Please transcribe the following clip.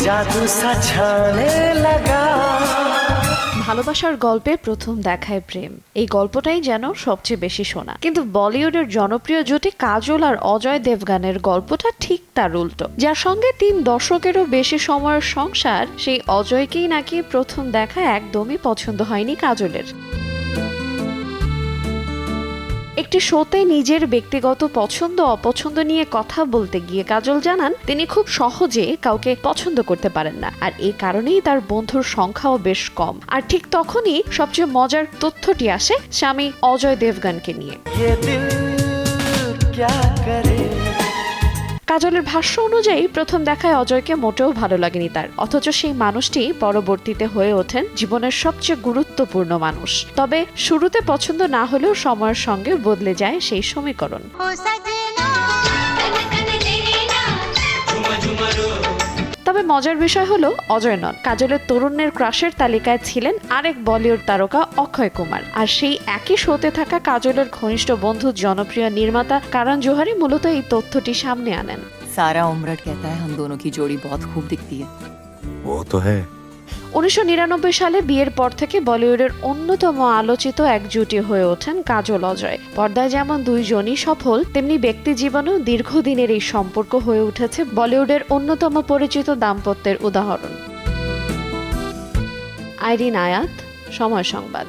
जादू सा छाने लगा। ভালোবাসার গল্পে প্রথম দেখায় প্রেম, এই গল্পটাই যেন সবচেয়ে বেশি শোনা। কিন্তু বলিউডের জনপ্রিয় জুটি কাজল আর অজয় দেবগানের গল্পটা ঠিক তার উল্টো। যার সঙ্গে 3 দশকেরও বেশি সময়ের সংসার, সেই অজয়কেই নাকি প্রথম দেখা একদমই পছন্দ হয়নি কাজলের। একটি শোতে নিজের ব্যক্তিগত পছন্দ অপছন্দ নিয়ে কথা বলতে গিয়ে কাজল জানান তিনি খুব সহজে কাউকে পছন্দ করতে পারেন না, আর এই কারণেই তার বন্ধুর সংখ্যাও বেশ কম। আর ঠিক তখনই সবচেয়ে মজার তথ্যটি আসে স্বামী অজয় দেবগনকে নিয়ে। কাজলের ভাষ্য অনুযায়ী প্রথম দেখায় অজয়কে মোটেও ভালো লাগেনি তার, অথচ সেই মানুষটি পরবর্তীতে হয়ে ওঠেন জীবনের সবচেয়ে গুরুত্বপূর্ণ মানুষ। তবে শুরুতে পছন্দ না হলেও সময়ের সঙ্গে বদলে যায় সেই সমীকরণ। তবে মজার বিষয় হলো অজয় নন, কাজলের তরুণের ক্রাশের তালিকায় ছিলেন আরেক বলিউড তারকা অক্ষয় কুমার। আর সেই একই শোতে থাকা কাজলের ঘনিষ্ঠ বন্ধু জনপ্রিয় নির্মাতা কারণ জোহারি মূলত এই তথ্যটি সামনে আনেন। सारा उमरट कहता है हम दोनों की जोड़ी बहुत खूब दिखती है। वो तो है। 1999 সালে বিয়ের পর থেকে বলিউডের অন্যতম আলোচিত এক জুটি হয়ে ওঠেন কাজল অজয়। পর্দায় যেমন দুইজনই সফল, তেমনি ব্যক্তি জীবনেও দীর্ঘদিনের এই সম্পর্ক হয়ে উঠেছে বলিউডের অন্যতম পরিচিত দাম্পত্যের উদাহরণ। আইরিন আয়াত, সময় সংবাদ।